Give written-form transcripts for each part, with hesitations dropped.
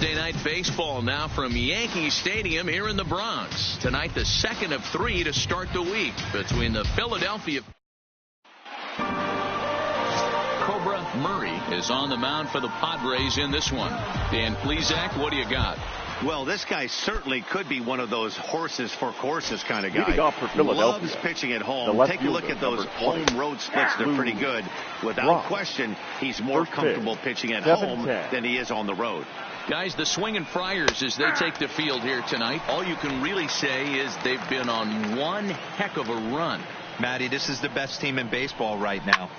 Thursday night baseball now from Yankee Stadium here in the Bronx. Tonight, the second of 3 to start the week between the Philadelphia. Cobra Murray is on the mound for the Padres in this one. Dan Plesac, what do you got? Well, this guy certainly could be one of those horses for courses kind of guy. Leading off for Philadelphia. Loves pitching at home. Take a look at those home road splits. They're pretty good. Without question, he's more comfortable pitching at home than he is on the road. Guys, the Swinging Friars, as they take the field here tonight, all you can really say is they've been on one heck of a run. Matty, this is the best team in baseball right now.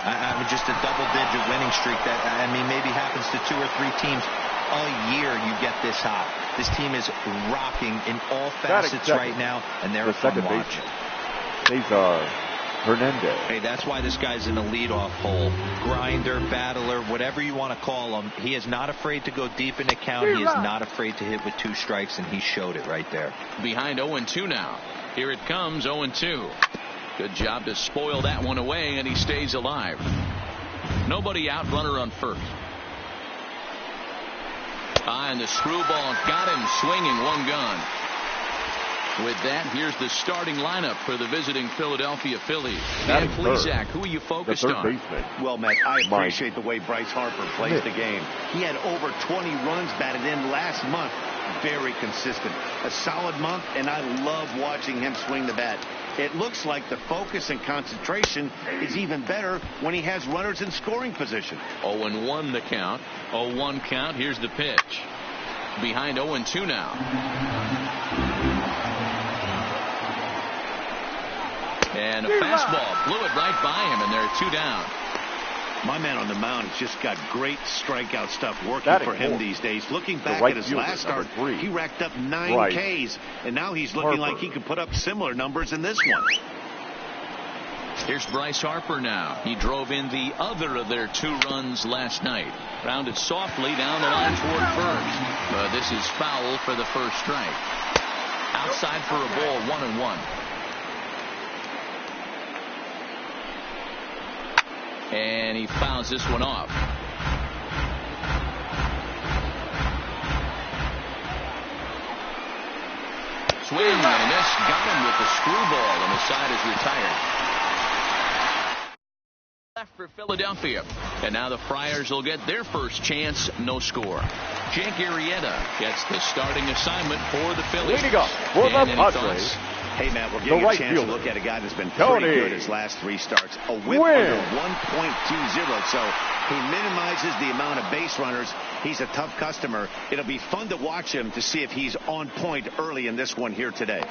I mean, just a double-digit winning streak that, I mean, maybe happens to 2 or 3 teams a year. You get this hot. This team is rocking in all facets right now, and they're a fun watch. These are Hernandez. Hey, that's why this guy's in the leadoff hole. Grinder, battler, whatever you want to call him. He is not afraid to go deep in the count. He is not afraid to hit with 2 strikes, and he showed it right there. Behind 0-2 now. Here it comes, 0-2. Good job to spoil that one away, and he stays alive. Nobody out, runner on first. And the screwball got him swinging, 1 gone. With that, here's the starting lineup for the visiting Philadelphia Phillies. Dan Plesac, who are you focused on? Baseman. Well, Matt, I appreciate the way Bryce Harper plays the game. He had over 20 runs batted in last month. Very consistent. A solid month, and I love watching him swing the bat. It looks like the focus and concentration is even better when he has runners in scoring position. 0-1 the count. 0-1 count. Here's the pitch. Behind 0-2 now. And a fastball blew it right by him, and there are 2 down. My man on the mound has just got great strikeout stuff working for him these days. Looking back at his last start, he racked up 9 Ks, and now he's looking like he could put up similar numbers in this one. Here's Bryce Harper now. He drove in the other of their 2 runs last night. Rounded softly down the line toward first. But this is foul for the first strike. Outside for a ball, 1-1. And he fouls this one off. Swing and a miss. Got him with the screwball, and the side is retired. Left for Philadelphia. And now the Friars will get their first chance. No score. Jake Arrieta gets the starting assignment for the Phillies. Leading up for the Padres. Hey, Matt, we're getting a chance to look at a guy that's been pretty good his last 3 starts. A whip under 1.20, so he minimizes the amount of base runners. He's a tough customer. It'll be fun to watch him to see if he's on point early in this one here today.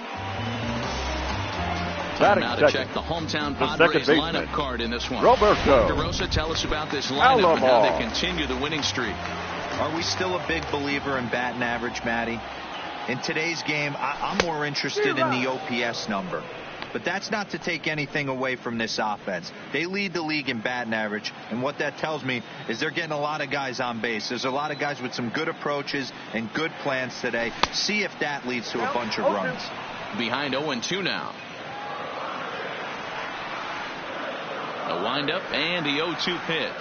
Now to check the hometown Padres lineup card in this one. Roberto DeRosa, tell us about this lineup and how they continue the winning streak. Are we still a big believer in batting average, Matty? In today's game, I'm more interested in the OPS number. But that's not to take anything away from this offense. They lead the league in batting average, and what that tells me is they're getting a lot of guys on base. There's a lot of guys with some good approaches and good plans today. See if that leads to a bunch of runs. Behind 0-2 now. A windup and the 0-2 pitch.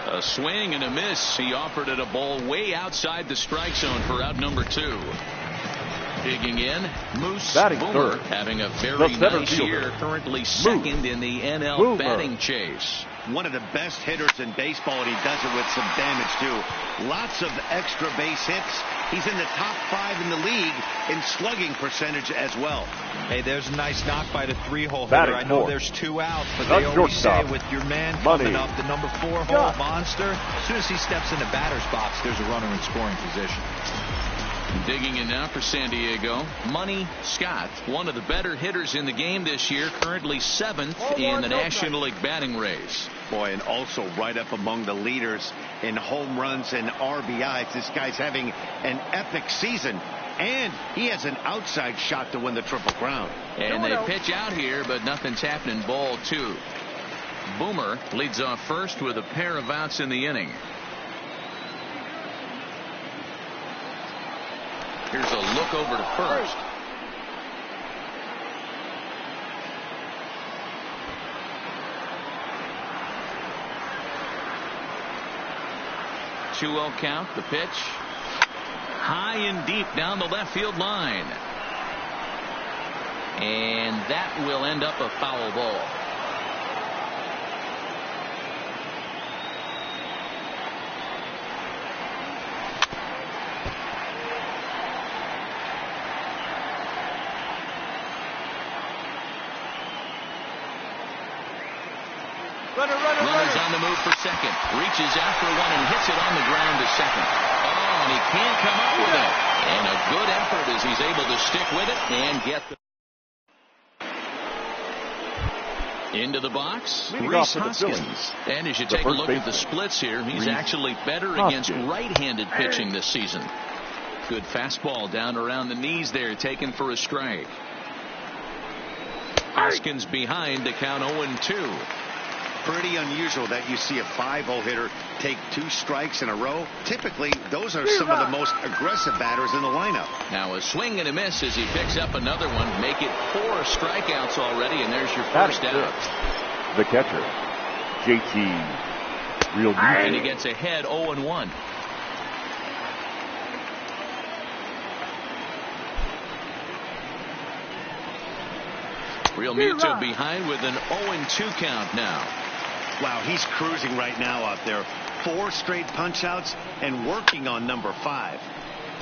A swing and a miss. He offered it a ball way outside the strike zone for out number 2. Digging in, Moose Boomer having a very nice year, currently second in the NL batting chase. One of the best hitters in baseball, and he does it with some damage too. Lots of extra base hits. He's in the top 5 in the league in slugging percentage as well. Hey, there's a nice knock by the 3-hole hitter. I know there's 2 outs, but they always say with your man coming up, the number 4-hole monster, as soon as he steps in the batter's box, there's a runner in scoring position. Digging in now for San Diego, Money Scott, one of the better hitters in the game this year, currently 7th in the National League batting race. Boy, and also right up among the leaders in home runs and RBIs. This guy's having an epic season, and he has an outside shot to win the Triple Crown. And they pitch out here, but nothing's happening. Ball 2. Boomer leads off first with a pair of outs in the inning. Here's a look over to first. Two-0 count. The pitch. high and deep down the left field line. And that will end up a foul ball. Runner's on the move for second. Reaches after one and hits it on the ground to second. Oh, and he can't come up with it. And a good effort as he's able to stick with it and get into the box. Rhys Hoskins. And as you take a look at the splits here, he's actually better against right-handed pitching this season. Good fastball down around the knees there, taken for a strike. Hoskins behind to count 0-2. Pretty unusual that you see a 5-0 hitter take 2 strikes in a row. Typically, those are some of the most aggressive batters in the lineup. Now a swing and a miss as he picks up another one. Make it 4 strikeouts already, and there's your first out. The catcher, JT Real Muto. And he gets ahead 0-1. Real Muto behind with an 0-2 count now. Wow, he's cruising right now out there. 4 straight punch-outs and working on number 5.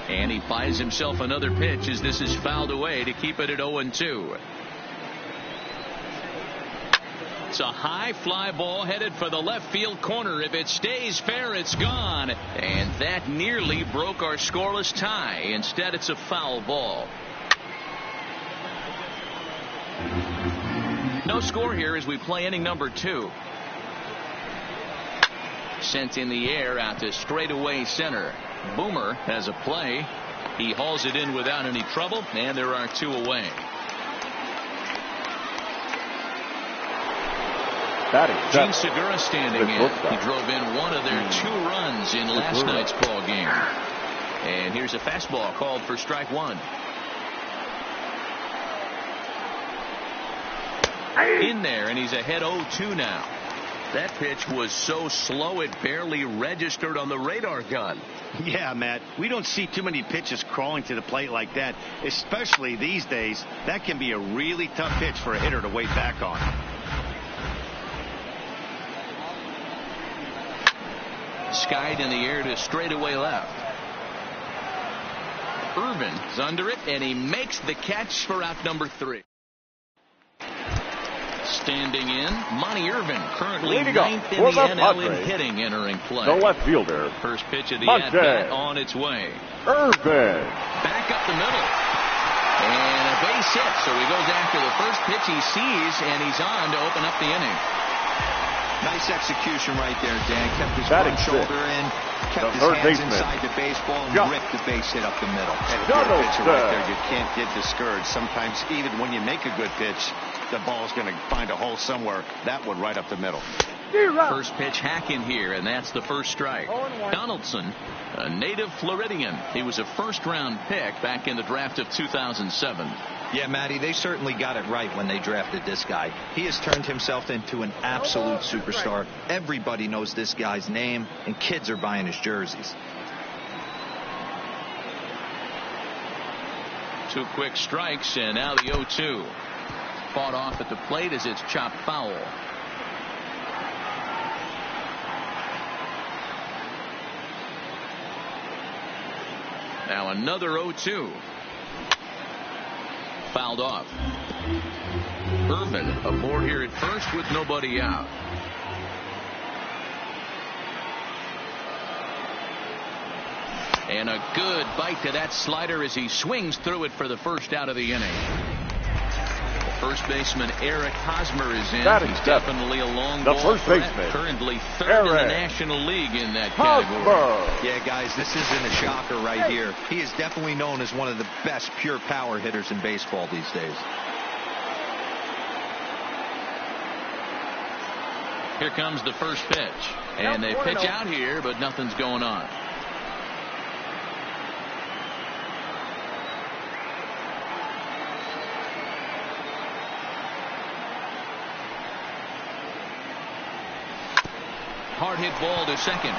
And he finds himself another pitch as this is fouled away to keep it at 0-2. It's a high fly ball headed for the left field corner. If it stays fair, it's gone. And that nearly broke our scoreless tie. Instead, it's a foul ball. No score here as we play inning number 2. Sent in the air out to straightaway center. Boomer has a play. He hauls it in without any trouble, and there are 2 away. Gene Segura standing in. He drove in one of their 2 runs in last night's ball game. And here's a fastball called for strike 1. In there, and he's ahead 0-2 now. That pitch was so slow it barely registered on the radar gun. Yeah, Matt, we don't see too many pitches crawling to the plate like that, especially these days. That can be a really tough pitch for a hitter to wait back on. Skied in the air to straightaway left. Irvin's under it, and he makes the catch for out number 3. Standing in, Monty Irvin, currently 9th in the NL in hitting, entering play. The left fielder. First pitch of the at-bat on its way. Irvin. Back up the middle. And a base hit, so he goes after the first pitch he sees, and he's on to open up the inning. Nice execution right there, Dan. Kept his front shoulder in, kept his hands inside the baseball, and ripped the base hit up the middle. And if you're a pitcher right there, you can't get discouraged. Sometimes even when you make a good pitch, the ball's going to find a hole somewhere. That one right up the middle. First pitch hack in here, and that's the first strike. Donaldson, a native Floridian. He was a first-round pick back in the draft of 2007. Yeah, Matty, they certainly got it right when they drafted this guy. He has turned himself into an absolute superstar. Everybody knows this guy's name, and kids are buying his jerseys. 2 quick strikes, and now the 0-2. Fought off at the plate as it's chopped foul. Now another 0-2. Fouled off. Irvin aboard here at first with nobody out. And a good bite to that slider as he swings through it for the first out of the inning. First baseman Eric Hosmer is in. He's definitely a long ball threat. Currently 3rd in the National League in that category. Yeah, guys, this isn't a shocker right here. He is definitely known as one of the best pure power hitters in baseball these days. Here comes the first pitch. And they pitch out here, but nothing's going on. Hard hit ball to second.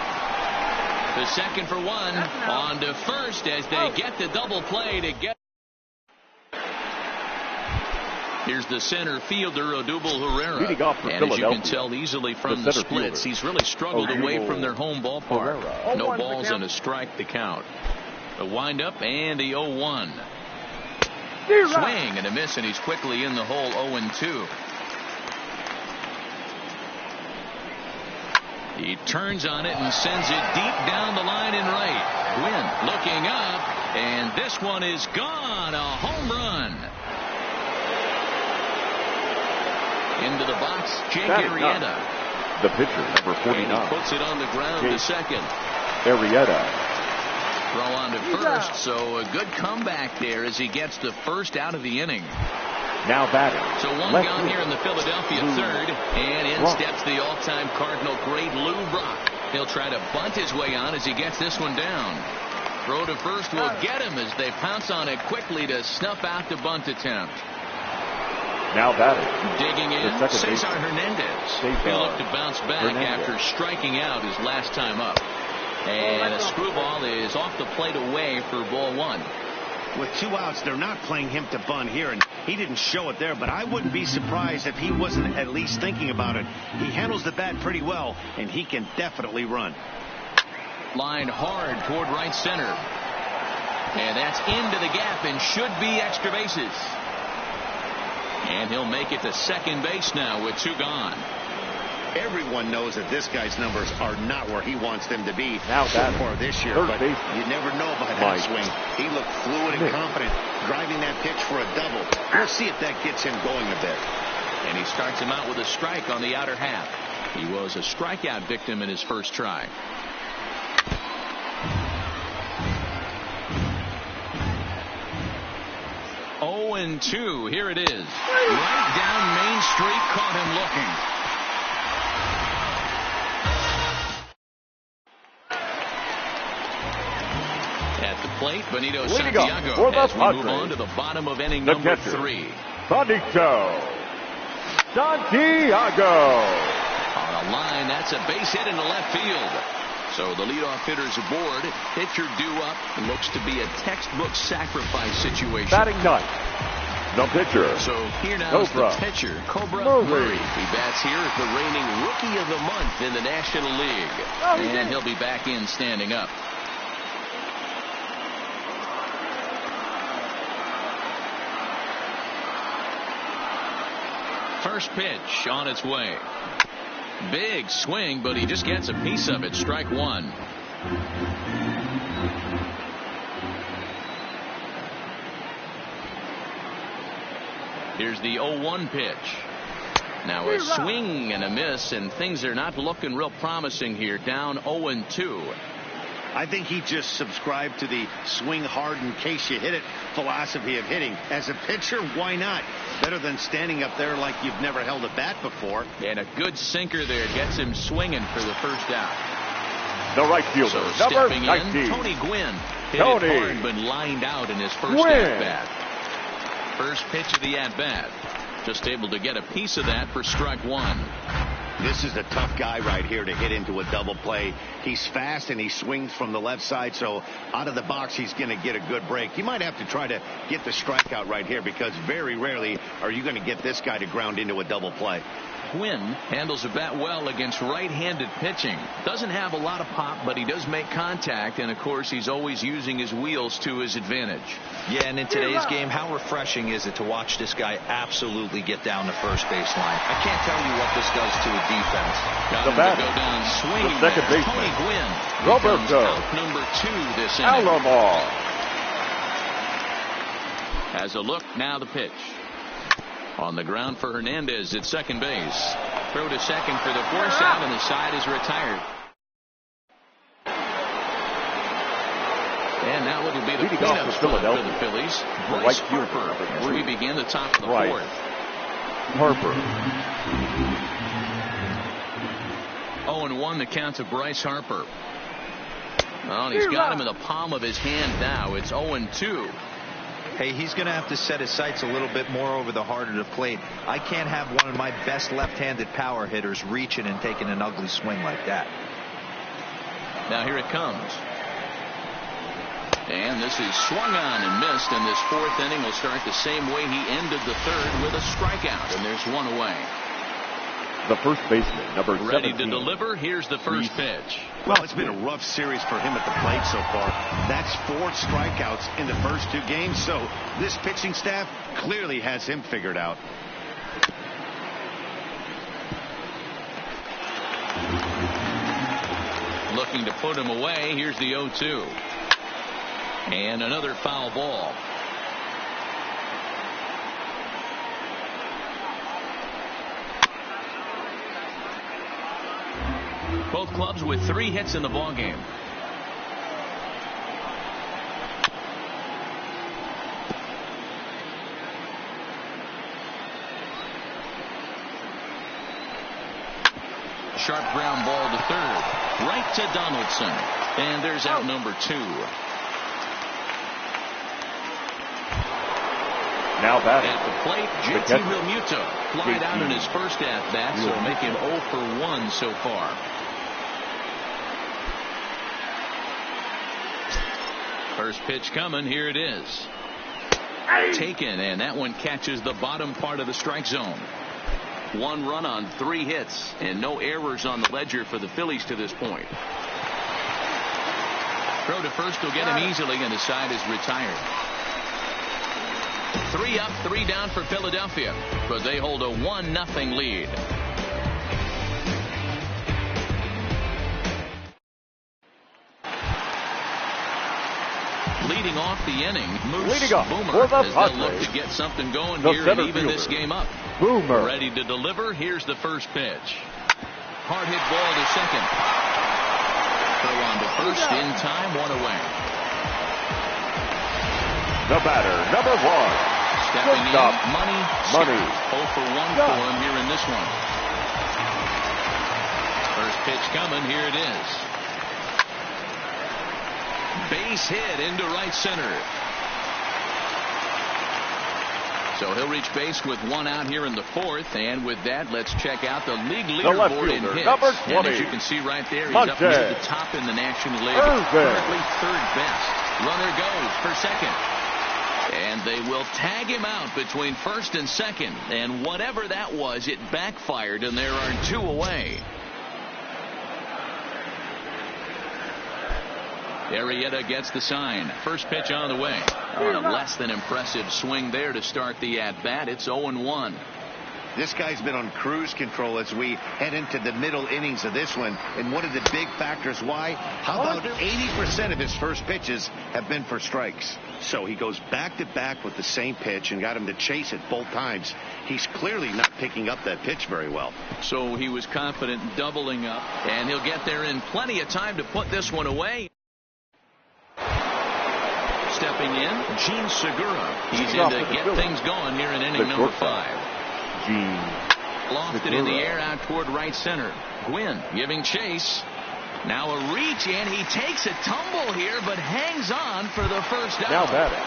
The second for one. On to first as they get the double play to get. Here's the center fielder, Odubel Herrera. And as you can tell easily from the splits, he's really struggled away from their home ballpark. No balls and a strike to count. The windup and the 0-1. Swing and a miss, and he's quickly in the hole. 0-2. He turns on it and sends it deep down the line in right. Gwynn looking up, and this one is gone. A home run. Into the box, Jake Arrieta. The pitcher, number 49. And he puts it on the ground to second. Arrieta. Throw on to first, so a good comeback there as he gets the first out of the inning. Now batting. So one gone here in the Philadelphia third, and in steps the all-time Cardinal great Lou Brock. He'll try to bunt his way on as he gets this one down. Throw to first will get him as they pounce on it quickly to snuff out the bunt attempt. Now batting. Digging in, Cesar Hernandez. He'll look to bounce back after striking out his last time up. And a screwball is off the plate away for ball one. With 2 outs, they're not playing him to bunt here, and he didn't show it there, but I wouldn't be surprised if he wasn't at least thinking about it. He handles the bat pretty well, and he can definitely run. Line hard toward right center. And that's into the gap and should be extra bases. And he'll make it to second base now with 2 gone. Everyone knows that this guy's numbers are not where he wants them to be now so far this year, but you never know by that swing. He looked fluid and confident, driving that pitch for a double. We'll see if that gets him going a bit. And he starts him out with a strike on the outer half. He was a strikeout victim in his first try. Oh, and 2. Here it is. Right down Main Street, caught him looking. At the plate, Benito Santiago as we move on to the bottom of inning number 3. Benito Santiago. On a line, that's a base hit into left field. So the leadoff hitter's aboard. Pitcher due up. Looks to be a textbook sacrifice situation. Batting ninth. The pitcher. So here now is the pitcher, Cobra Murray. He bats here as the reigning Rookie of the Month in the National League. And he'll be back in standing up. First pitch on its way. Big swing, but he just gets a piece of it. Strike one. Here's the 0-1 pitch. Now a swing and a miss, and things are not looking real promising here. Down 0-2. I think he just subscribed to the swing hard in case you hit it philosophy of hitting. As a pitcher, why not? Better than standing up there like you've never held a bat before. And a good sinker there gets him swinging for the first out. The right fielder, so number stepping 19. in, Tony Gwynn. Hit it hard, but lined out in his first at-bat. First pitch of the at-bat. Just able to get a piece of that for strike one. This is a tough guy right here to hit into a double play. He's fast and he swings from the left side, so out of the box he's going to get a good break. You might have to try to get the strikeout right here because very rarely are you going to get this guy to ground into a double play. Gwynn handles the bat well against right-handed pitching. Doesn't have a lot of pop, but he does make contact, and of course he's always using his wheels to his advantage. Yeah, and in today's game, how refreshing is it to watch this guy absolutely get down the first base line? I can't tell you what this does to a defense. Got him to go down swinging. The second baseman, Tony Gwynn. Roberto Out number 2 this inning. Alomar. Has a look, now the pitch. On the ground for Hernandez at second base. Throw to second for the force out, and the side is retired. And now it'll be the cleanup spot for the Phillies. Bryce Harper as we begin the top of the fourth. Harper. 0-1 the count to Bryce Harper. Well, and he's got him in the palm of his hand now. It's 0-2. Hey, he's going to have to set his sights a little bit more over the heart of the plate. I can't have one of my best left-handed power hitters reaching and taking an ugly swing like that. Now here it comes. And this is swung on and missed, and this fourth inning will start the same way he ended the third, with a strikeout, and there's one away. The first baseman, number 17. Ready to deliver. Here's the first pitch. Well, it's been a rough series for him at the plate so far. That's 4 strikeouts in the first 2 games, so this pitching staff clearly has him figured out. Looking to put him away. Here's the 0-2. And another foul ball. Both clubs with 3 hits in the ballgame. Sharp ground ball to third. Right to Donaldson. And there's out number 2. Now batting at the plate, JT Realmuto flied out in his first at-bat, so make him 0 for 1 so far. First pitch coming. Here it is. Taken, and that one catches the bottom part of the strike zone. 1 run on 3 hits, and no errors on the ledger for the Phillies to this point. Throw to first will get him easily, and his side is retired. 3 up, 3 down for Philadelphia, because they hold a 1-0 lead. Leading off the inning, Moose Boomer, as they'll look to get something going here and even this game up. Boomer. Ready to deliver. Here's the first pitch. Hard hit ball to second. Throw on to first in time, 1 away. The batter, number 1. Stepping in, Money. 0 for 1 for him here in this one. First pitch coming. Here it is. Base hit into right center. So he'll reach base with 1 out here in the 4th. And with that, let's check out the league leaderboard in hits. Number 20. And as you can see right there, he's up near the top in the National League. Currently 3rd best. Runner goes for second. And they will tag him out between first and second. And whatever that was, it backfired, and there are 2 away. Arrieta gets the sign. First pitch on the way. On a less than impressive swing there to start the at-bat. It's 0-1. This guy's been on cruise control as we head into the middle innings of this one. And one of the big factors why, how about 80% of his first pitches have been for strikes. So he goes back-to-back with the same pitch and got him to chase it both times. He's clearly not picking up that pitch very well. So he was confident doubling up, and he'll get there in plenty of time to put this one away. Stepping in, Gene Segura. He's in to get things going here in inning number 5. Lofted in the air out toward right center. Gwynn giving chase. Now a reach, and he takes a tumble here, but hangs on for the first out. Now batting,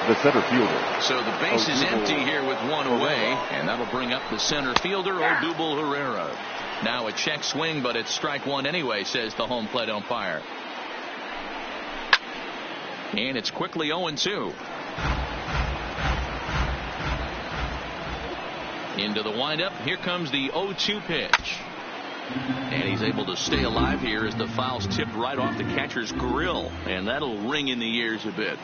the center fielder. So the base is empty here with 1 away, and that'll bring up the center fielder, Odubel Herrera. Now a check swing, but it's strike 1 anyway, says the home plate umpire. And it's quickly 0-2. Into the windup. Here comes the 0-2 pitch. And he's able to stay alive here as the foul's tipped right off the catcher's grill. And that'll ring in the ears a bit.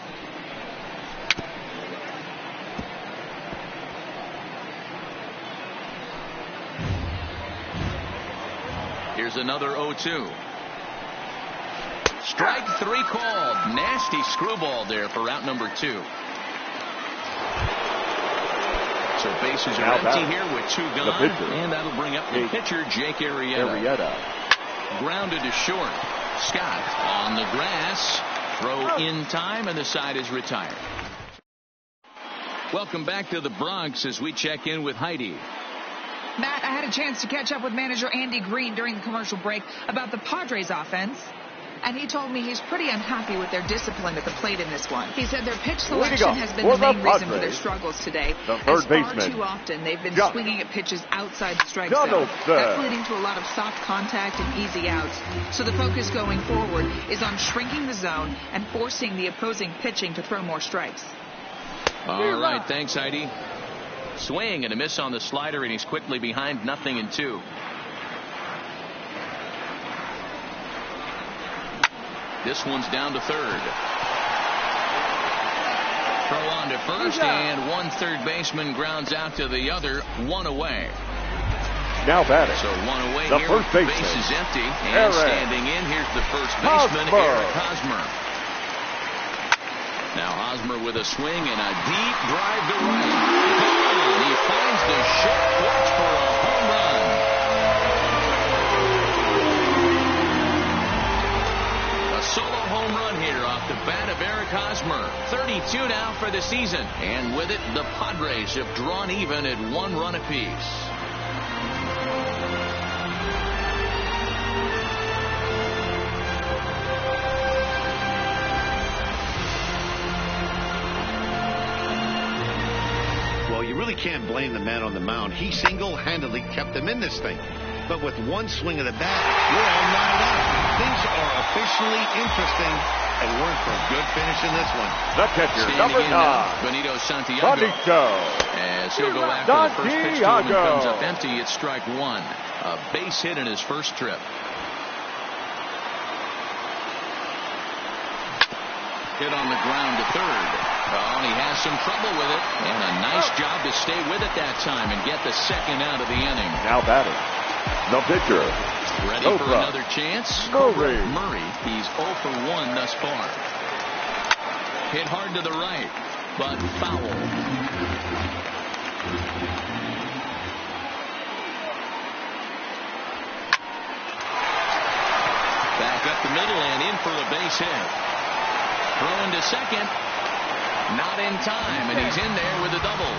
Here's another 0-2. Strike 3 called. Nasty screwball there for out number 2. So bases are empty here with 2 gone. And that'll bring up the pitcher, Jake Arrieta. Grounded to short. Scott on the grass. Throw in time, and the side is retired. Welcome back to the Bronx as we check in with Heidi. Matt, I had a chance to catch up with manager Andy Green during the commercial break about the Padres offense. And he told me he's pretty unhappy with their discipline at the plate in this one. He said their pitch selection has been the main reason for their struggles today. As far too often, they've been swinging at pitches outside the strike zone. That's leading to a lot of soft contact and easy outs. So the focus going forward is on shrinking the zone and forcing the opposing pitching to throw more strikes. All right, thanks, Heidi. Swing and a miss on the slider, and he's quickly behind 0-2. This one's down to third. Throw on to first, and one third baseman grounds out to the other, one away. Now batting. So one away the here. First baseman. Base is empty, and standing in, here's the first baseman, Eric Hosmer. Now Hosmer with a swing and a deep drive to right. And he finds the short porch for a home run. A solo home run here off the bat of Eric Hosmer. 32 now for the season. And with it, the Padres have drawn even at 1 run apiece. You really can't blame the man on the mound. He single-handedly kept them in this thing. But with one swing of the bat, we're all knotted up. Things are officially interesting, and we're in for a good finish in this one. The catcher, number 9, Benito Santiago. As he'll go after the first pitch to him and comes up empty. It's strike 1. A base hit in his first trip. Hit on the ground to third. Oh, and he has some trouble with it. And a nice job to stay with it that time and get the second out of the inning. Now batting, the pitcher. Ready for another chance? Murray. He's 0 for 1 thus far. Hit hard to the right, but foul. Back up the middle and in for a base hit. Throwing to second. Not in time, and he's in there with a double.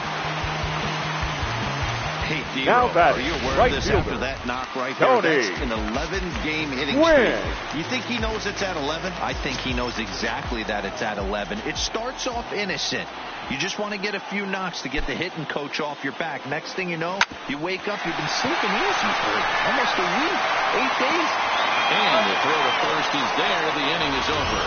Hey, Dero, are you aware of this after that knock right there? That's an 11-game hitting streak. You think he knows it's at 11? I think he knows exactly that it's at 11. It starts off innocent. You just want to get a few knocks to get the hitting coach off your back. Next thing you know, you wake up, you've been sleeping easy for almost a week, 8 days. And the throw to first is there. The inning is over.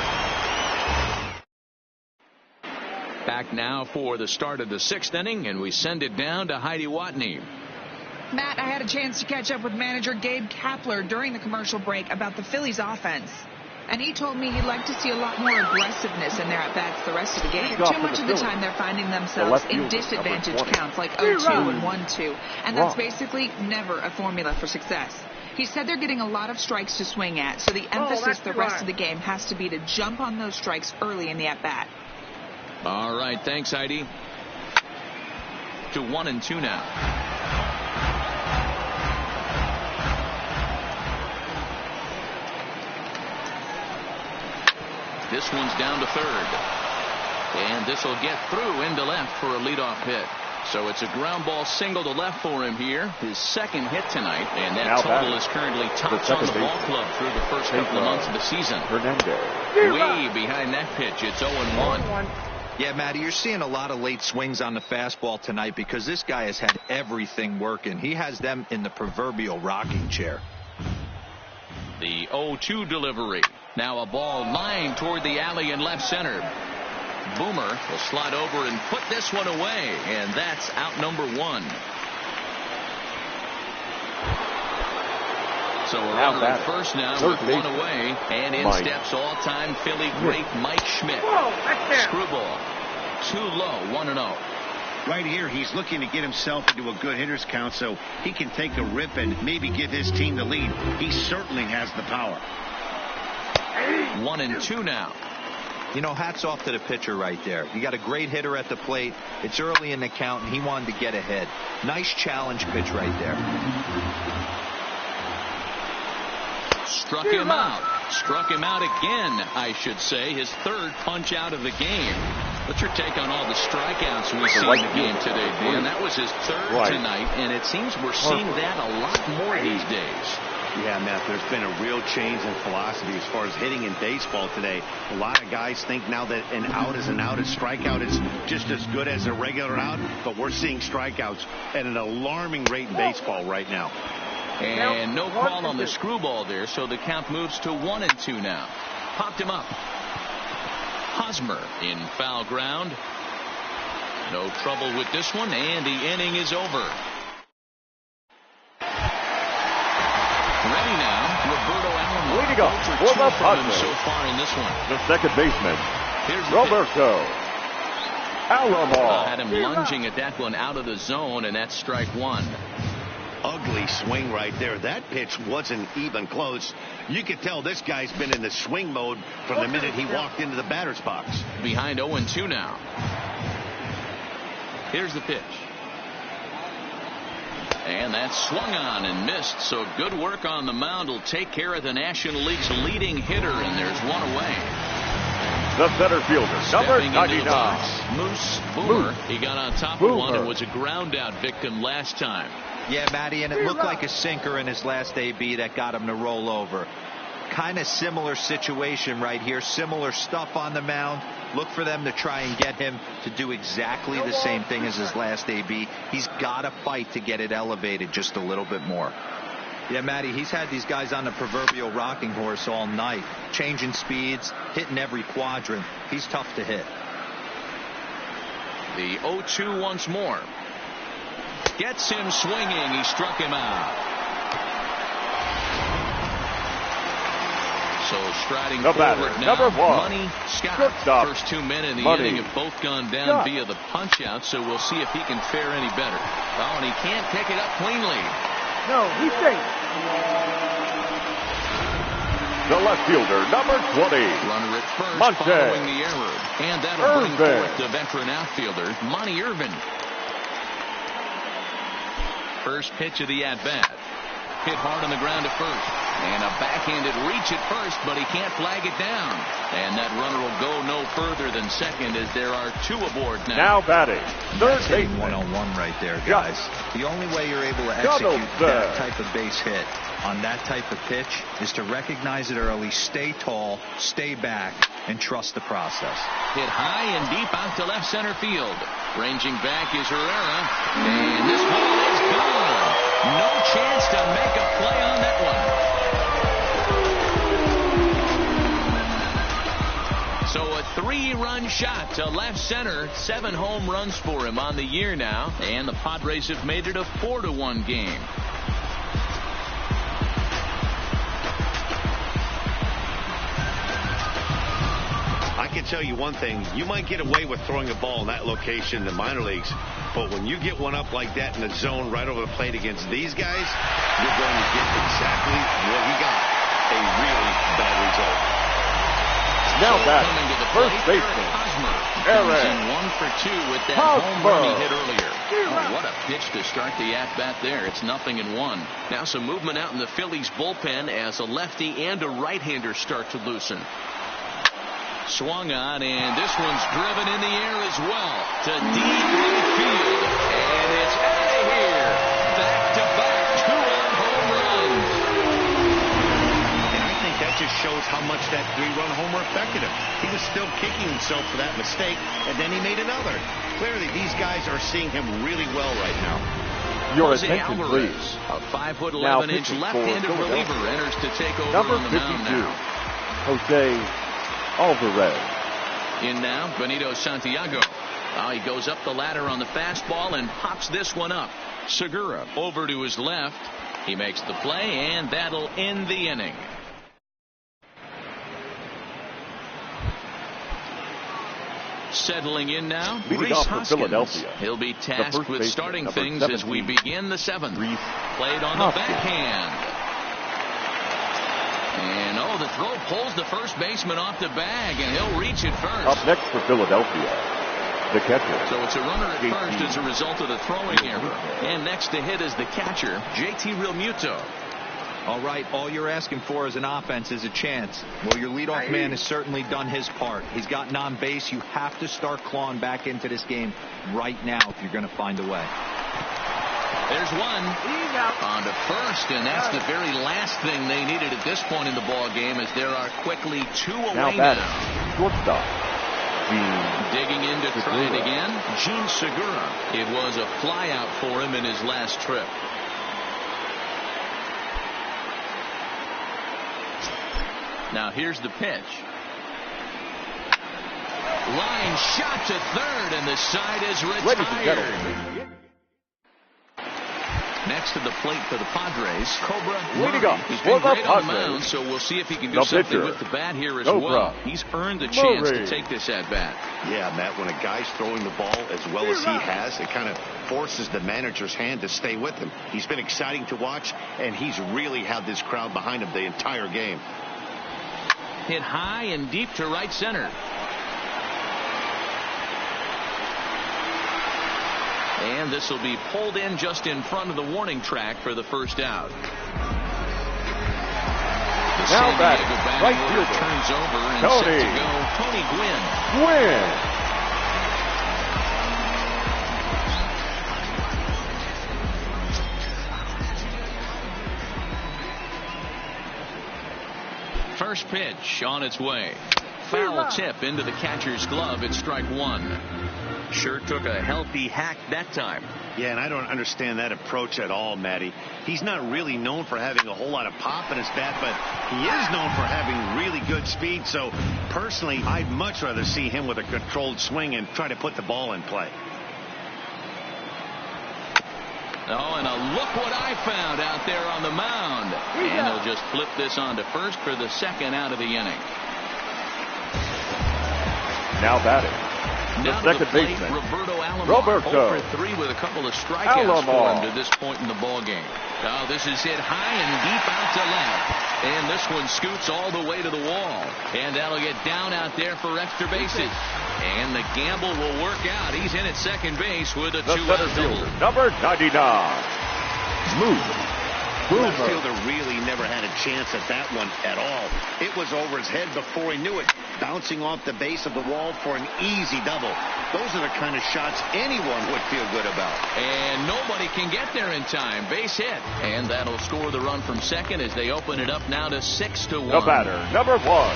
Back now for the start of the 6th inning, and we send it down to Heidi Watney. Matt, I had a chance to catch up with manager Gabe Kapler during the commercial break about the Phillies offense. And he told me he'd like to see a lot more aggressiveness in their at-bats the rest of the game. Too much of the time they're finding themselves in disadvantage counts like 0-2 and 1-2. And that's basically never a formula for success. He said they're getting a lot of strikes to swing at, so the emphasis the rest of the game has to be to jump on those strikes early in the at-bat. All right, thanks, Heidi. To 1-2 now. This one's down to third. And this will get through into left for a leadoff hit. So it's a ground ball single to left for him here. His second hit tonight. And that total is currently tops on the ball club through the first couple of months of the season. Way behind that pitch. It's 0-1. Yeah, Matty, you're seeing a lot of late swings on the fastball tonight because this guy has had everything working. He has them in the proverbial rocking chair. The 0-2 delivery. Now a ball lined toward the alley in left center. Boomer will slide over and put this one away, and that's out number 1. So a runner at first now with 1 away, and in steps all-time Philly great Mike Schmidt. Screwball, too low, 1-0. Right here, he's looking to get himself into a good hitter's count so he can take a rip and maybe give his team the lead. He certainly has the power. 1-2 now. You know, hats off to the pitcher right there. You got a great hitter at the plate. It's early in the count, and he wanted to get ahead. Nice challenge pitch right there. Struck him out. Struck him out again, I should say. His third punch out of the game. What's your take on all the strikeouts we see in the game today, Dan? That was his third tonight, and it seems we're seeing that a lot more these days. Yeah, Matt, there's been a real change in philosophy as far as hitting in baseball today. A lot of guys think now that an out is an out, a strikeout is just as good as a regular out, but we're seeing strikeouts at an alarming rate in baseball right now. And no call on the screwball there, so the count moves to 1-2 now. Popped him up. Hosmer in foul ground. No trouble with this one, and the inning is over. Ready now, Roberto Alomar. Leading up for the Padres so far in this one. The second baseman, Here's the Roberto Alomar. had him lunging at that one out of the zone, and that's strike one. Ugly swing right there. That pitch wasn't even close. You could tell this guy's been in the swing mode from the minute he walked into the batter's box. Behind 0-2 now. Here's the pitch. And that's swung on and missed, so good work on the mound will take care of the National League's leading hitter, and there's one away. The center fielder, number 99. Moose Boomer. He got on top of one and was a ground out victim last time. Yeah, Matty, and it looked like a sinker in his last AB that got him to roll over. Kind of similar situation right here. Similar stuff on the mound. Look for them to try and get him to do exactly the same thing as his last AB. He's got to fight to get it elevated just a little bit more. Yeah, Matty, he's had these guys on the proverbial rocking horse all night. Changing speeds, hitting every quadrant. He's tough to hit. The 0-2 once more. Gets him swinging. He struck him out. So striding forward now, number 1, Money Scott. Shortstop. First 2 men in the Money inning have both gone down via the punch out, so we'll see if he can fare any better. Oh, and he can't pick it up cleanly. No, he's safe. The left fielder, number 20. Runner at first Monte. following the error. And that'll bring Irvin. forth the veteran outfielder, Monty Irvin. First pitch of the at-bat. Hit hard on the ground at first. And a backhanded reach at first, but he can't flag it down. And that runner will go no further than second as there are 2 aboard now. Now batting, third Hitting baseman. one-on-one right there, guys. The only way you're able to execute that type of base hit on that type of pitch is to recognize it early, stay tall, stay back, and trust the process. Hit high and deep out to left center field. Ranging back is Herrera. And this ball is gone. No chance to make a play on that one. So a 3-run shot to left center. 7 home runs for him on the year now. And the Padres have made it a 4-1 game. I can tell you one thing. You might get away with throwing a ball in that location in the minor leagues, but when you get one up like that in the zone right over the plate against these guys, you're going to get exactly what he got. A really bad result. Now So batting, coming to the first plate, baseman, Hosmer. Aaron. Comes in 1 for 2 with that Hosmer. home run he hit earlier. Oh, what a pitch to start the at-bat there. It's 0-1. Now some movement out in the Phillies bullpen as a lefty and a right-hander start to loosen. Swung on, and this one's driven in the air as well to deep right field. And it's out of here. Back-to-back 2-run home runs. And I think that just shows how much that 3-run homer affected him. He was still kicking himself for that mistake, and then he made another. Clearly, these guys are seeing him really well right now. Your Jose attention, Alvarez, please. a 5'11" pitching for left-handed reliever, Philadelphia. enters to take over Number on the 52, mound now. Jose Alvarez. In now, Benito Santiago. He goes up the ladder on the fastball and pops this one up. Segura over to his left. He makes the play, and that'll end the inning. Settling in now, Leading Rhys off for Hoskins. Philadelphia, He'll be tasked first with baseman, starting number things as we 17, begin the 7th. Rhys Played on the Hoskins. backhand. And the throw pulls the first baseman off the bag, and he'll reach it first. Up next for Philadelphia, the catcher. So it's a runner at JT first as a result of the throwing error. And next to hit is the catcher, JT Realmuto. All right, all you're asking for as an offense is a chance. Well, your leadoff man has certainly done his part. He's gotten on base. You have to start clawing back into this game right now if you're going to find a way. There's one on to first, and that's the very last thing they needed at this point in the ball game, as there are quickly 2 away now. Shortstop. Digging in to try it again, Gene Segura. It was a flyout for him in his last trip. Now here's the pitch. Line shot to third, and the side is retired. Next to the plate for the Padres, Cobra Murray. He's been great on the mound, so we'll see if he can do something with the bat here as well. He's earned the chance to take this at bat. Yeah, Matt, when a guy's throwing the ball as well as he has, it kind of forces the manager's hand to stay with him. He's been exciting to watch, and he's really had this crowd behind him the entire game. Hit high and deep to right center. And this will be pulled in just in front of the warning track for the first out. The San Diego batting order turns over and set to go Tony Gwynn. First pitch on its way. Foul tip into the catcher's glove. It's strike 1. Sure took a healthy hack that time. Yeah, and I don't understand that approach at all, Matty. He's not really known for having a whole lot of pop in his bat, but he is known for having really good speed. So, personally, I'd much rather see him with a controlled swing and try to put the ball in play. Oh, and look what I found out there on the mound. And they'll just flip this on to first for the second out of the inning. Now batting. The second baseman, Roberto. 0 for 3 with a couple of strikeouts for him to this point in the ball game. Now this is hit high and deep out to left. And this one scoots all the way to the wall. And that'll get down out there for extra bases. And the gamble will work out. He's in at second base with a 2-out double. Number 99. Smooth. The left fielder really never had a chance at that one at all. It was over his head before he knew it, bouncing off the base of the wall for an easy double. Those are the kind of shots anyone would feel good about. And nobody can get there in time. Base hit. And that'll score the run from second as they open it up now to 6-1. The batter, number 1.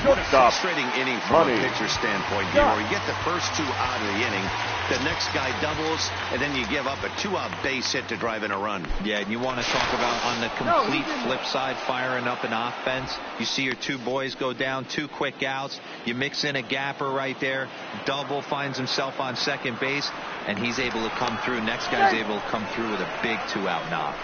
Shortstop. Frustrating inning from a pitcher standpoint here, where you get the first 2 out of the inning, the next guy doubles, and then you give up a 2-out base hit to drive in a run. Yeah, and you want to talk about on the complete flip side, firing up an offense. You see your 2 boys go down, 2 quick outs. You mix in a gapper right there. Double finds himself on second base, and he's able to come through. Next guy's able to come through with a big 2-out knock.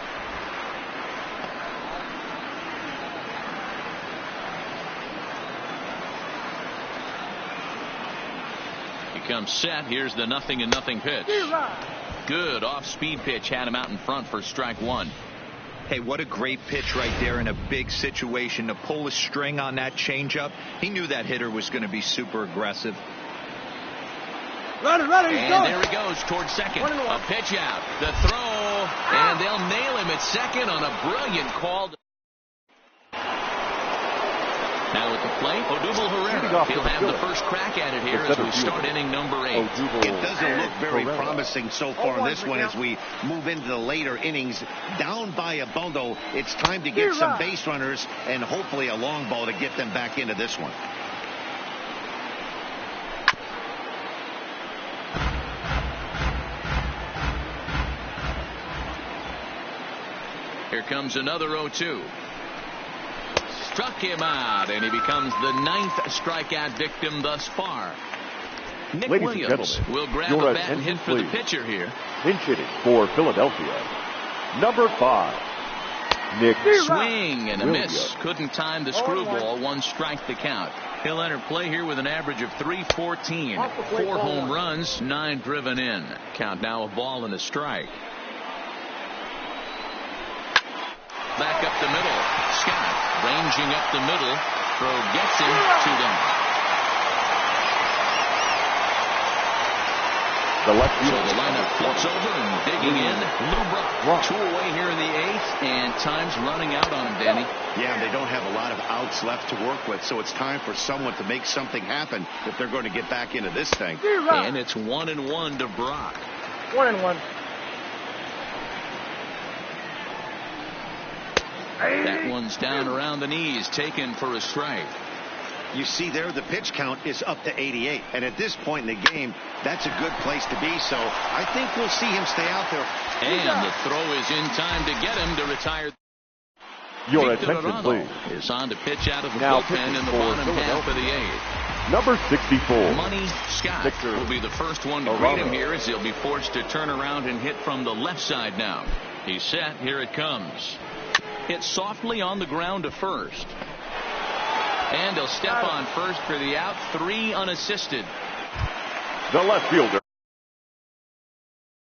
Comes set. Here's the 0-0 pitch. Good off-speed pitch. Had him out in front for strike 1. Hey, what a great pitch right there in a big situation to pull a string on that changeup. He knew that hitter was going to be super aggressive. And there he goes towards second. A pitch out. The throw. And they'll nail him at second on a brilliant call. Now at the plate, Odubel Herrera. He'll have the first crack at it here as we start inning number 8. It doesn't look very promising so far in this one as we move into the later innings. Down by a bundle, it's time to get some base runners and hopefully a long ball to get them back into this one. Here comes another 0-2. Struck him out, and he becomes the 9th strikeout victim thus far. Nick Williams will grab a bat and hit for the pitcher here. Pinch hitting for Philadelphia. Number 5. Nick Swing and a miss. Couldn't time the screwball. 1 strike the count. He'll enter play here with an average of .314. 4 home runs, 9 driven in. Count now a ball and a strike. Back up the middle. Scott ranging up the middle. Throw gets him to them. So the lineup flips over and digging in. Lou Brock. 2 away here in the 8th, and time's running out on him, Danny. Yeah, they don't have a lot of outs left to work with, so it's time for someone to make something happen if they're going to get back into this thing. And it's 1-1 to Brock. 1-1. That one's down around the knees, taken for a strike. You see there, the pitch count is up to 88. And at this point in the game, that's a good place to be. So I think we'll see him stay out there. And the throw is in time to get him to retire. Your attention, please. Is on to pitch out of the Now bullpen in the bottom half of the eighth. Number 64. Money Scott Victor will be the first one to greet him here as he'll be forced to turn around and hit from the left side now. He's set. Here it comes. Hit softly on the ground to first. And he'll step on first for the out. 3 unassisted. The left fielder,